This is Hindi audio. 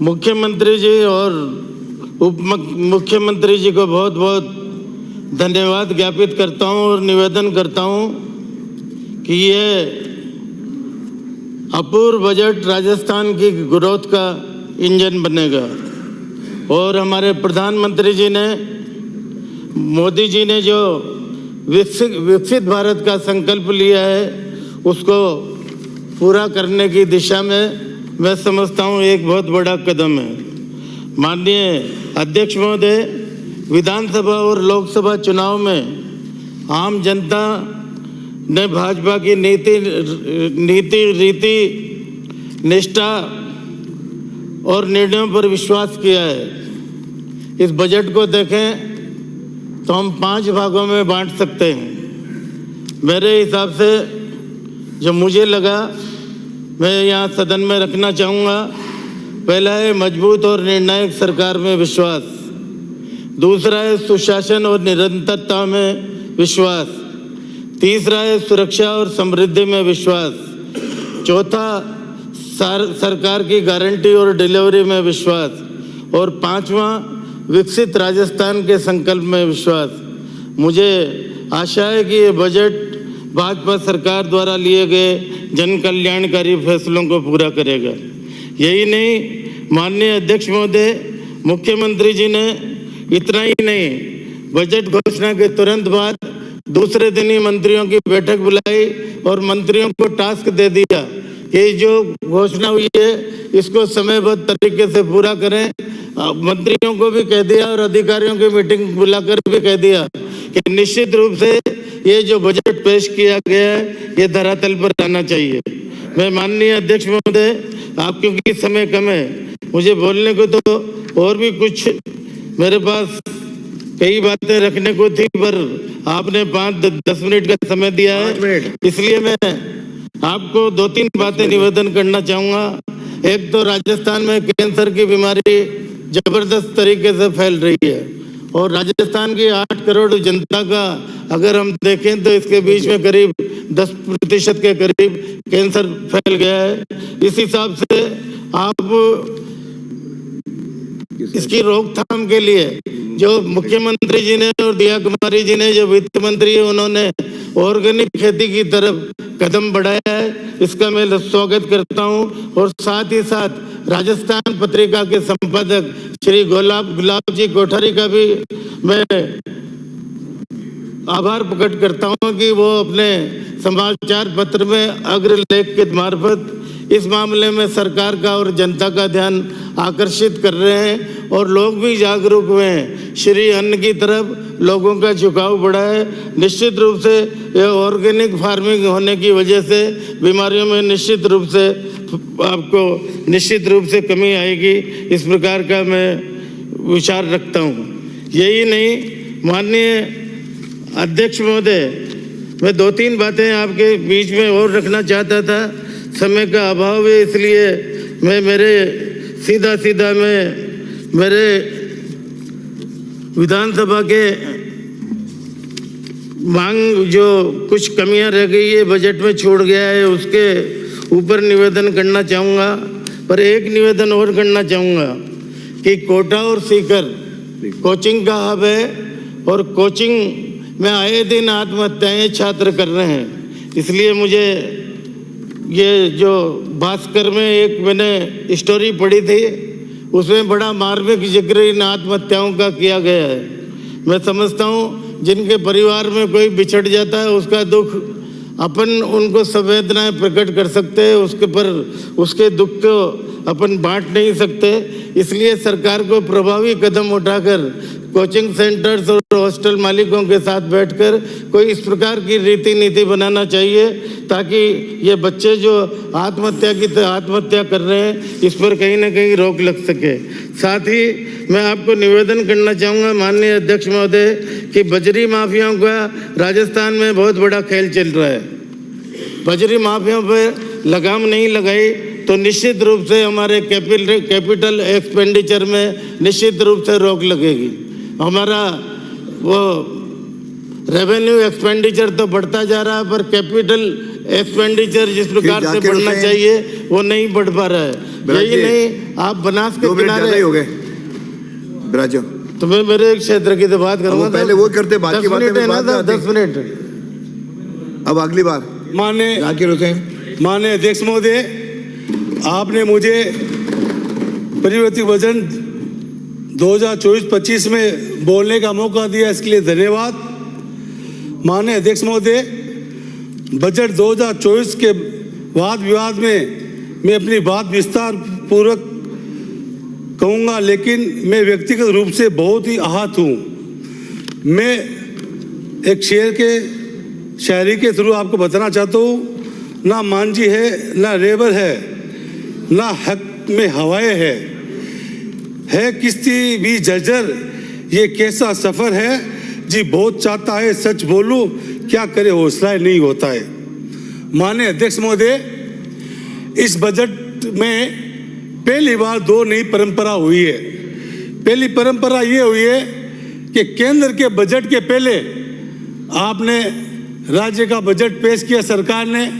मुख्यमंत्री जी और उप मुख्यमंत्री जी को बहुत बहुत धन्यवाद ज्ञापित करता हूं और निवेदन करता हूं कि ये अपूर्व बजट राजस्थान की ग्रोथ का इंजन बनेगा। और हमारे प्रधानमंत्री जी ने, मोदी जी ने जो विकसित भारत का संकल्प लिया है उसको पूरा करने की दिशा में मैं समझता हूँ एक बहुत बड़ा कदम है। माननीय अध्यक्ष महोदय, विधानसभा और लोकसभा चुनाव में आम जनता ने भाजपा की नीति रीति निष्ठा और निर्णयों पर विश्वास किया है। इस बजट को देखें तो हम 5 भागों में बांट सकते हैं। मेरे हिसाब से जो मुझे लगा मैं यहाँ सदन में रखना चाहूँगा, पहला है मजबूत और निर्णायक सरकार में विश्वास, दूसरा है सुशासन और निरंतरता में विश्वास, तीसरा है सुरक्षा और समृद्धि में विश्वास, चौथा सरकार की गारंटी और डिलीवरी में विश्वास और पांचवा विकसित राजस्थान के संकल्प में विश्वास। मुझे आशा है कि ये बजट भाजपा सरकार द्वारा लिए गए जन कल्याणकारी फैसलों को पूरा करेगा। यही नहीं, माननीय अध्यक्ष महोदय, मुख्यमंत्री जी ने इतना ही नहीं, बजट घोषणा के तुरंत बाद दूसरे दिन ही मंत्रियों की बैठक बुलाई और मंत्रियों को टास्क दे दिया कि जो घोषणा हुई है इसको समयबद्ध तरीके से पूरा करें। मंत्रियों को भी कह दिया और अधिकारियों की मीटिंग बुलाकर भी कह दिया कि निश्चित रूप से ये जो बजट पेश किया गया है ये धरातल पर आना चाहिए। मैं माननीय अध्यक्ष महोदय, आप क्योंकि समय कम है, मुझे बोलने को तो और भी कुछ मेरे पास कई बातें रखने को थी, पर आपने 5-10 मिनट का समय दिया है, इसलिए मैं आपको 2-3 बातें निवेदन करना चाहूँगा। एक तो राजस्थान में कैंसर की बीमारी जबरदस्त तरीके से फैल रही है और राजस्थान की 8 करोड़ जनता का अगर हम देखें तो इसके बीच में करीब 10% के करीब कैंसर फैल गया है। इस हिसाब से आप इसकी रोकथाम के लिए जो मुख्यमंत्री जी ने और दिया कुमारी जी ने, जो वित्त मंत्री है, उन्होंने ऑर्गेनिक खेती की तरफ कदम बढ़ाया है, इसका मैं स्वागत करता हूं। और साथ ही साथ राजस्थान पत्रिका के संपादक श्री गुलाब जी कोठारी का भी मैं आभार प्रकट करता हूं कि वो अपने समाचार पत्र में अग्रलेख के मार्फत इस मामले में सरकार का और जनता का ध्यान आकर्षित कर रहे हैं और लोग भी जागरूक हुए हैं। श्री अन्न की तरफ लोगों का झुकाव बढ़ा है। निश्चित रूप से ये ऑर्गेनिक फार्मिंग होने की वजह से बीमारियों में निश्चित रूप से कमी आएगी, इस प्रकार का मैं विचार रखता हूँ। यही नहीं, माननीय अध्यक्ष महोदय, मैं 2-3 बातें आपके बीच में और रखना चाहता था, समय का अभाव है, इसलिए मैं सीधा मेरे विधानसभा के मांग जो कुछ कमियां रह गई है बजट में छोड़ गया है उसके ऊपर निवेदन करना चाहूँगा। पर एक निवेदन और करना चाहूँगा कि कोटा और सीकर कोचिंग का हब है और कोचिंग में आए दिन आत्महत्याएं छात्र कर रहे हैं। इसलिए मुझे ये जो भास्कर में एक मैंने स्टोरी पढ़ी थी, उसमें बड़ा मार्मिक जिक्र इन आत्महत्याओं का किया गया है। मैं समझता हूँ जिनके परिवार में कोई बिछड़ जाता है उसका दुख अपन उनको संवेदनाएं प्रकट कर सकते हैं, उसके दुख को अपन बांट नहीं सकते। इसलिए सरकार को प्रभावी कदम उठाकर कोचिंग सेंटर्स और हॉस्टल मालिकों के साथ बैठकर कोई इस प्रकार की रीति नीति बनाना चाहिए ताकि ये बच्चे जो आत्महत्या कर रहे हैं इस पर कहीं ना कहीं रोक लग सके। साथ ही मैं आपको निवेदन करना चाहूँगा माननीय अध्यक्ष महोदय कि बजरी माफियाओं का राजस्थान में बहुत बड़ा खेल चल रहा है। बजरी माफियाओं पर लगाम नहीं लगाई तो निश्चित रूप से हमारे कैपिटल एक्सपेंडिचर में निश्चित रूप से रोक लगेगी। हमारा वो रेवेन्यू एक्सपेंडिचर तो बढ़ता जा रहा है पर कैपिटल एक्सपेंडिचर जिस प्रकार से बढ़ना चाहिए वो नहीं बढ़ पा रहा है। यही नहीं, आप बनास के किनारे हो गए ब्राजो, तो मैं मेरे क्षेत्र की तो बात करूंगा, पहले वो करते, बाकी बातें में बात 10 मिनट। अब अगली बार माननीय जाकिर हुसैन। माननीय अध्यक्ष महोदय, आपने मुझे परिवर्तित बजट 2024-25 में बोलने का मौका दिया, इसके लिए धन्यवाद। माननीय अध्यक्ष महोदय, बजट 2024 के वाद विवाद में मैं अपनी बात विस्तार पूर्वक कहूँगा, लेकिन मैं व्यक्तिगत रूप से बहुत ही आहत हूँ। मैं एक शायरी के थ्रू आपको बताना चाहता हूँ, ना मांझी है ना रेबर है, ना हक में हवाएं है किश्ती भी जर्जर, ये कैसा सफ़र है जी, बहुत चाहता है सच बोलूं, क्या करे हौसला नहीं होता है। माननीय अध्यक्ष महोदय, इस बजट में पहली बार 2 नई परंपरा हुई है। पहली परंपरा ये हुई है कि केंद्र के बजट के पहले आपने राज्य का बजट पेश किया सरकार ने।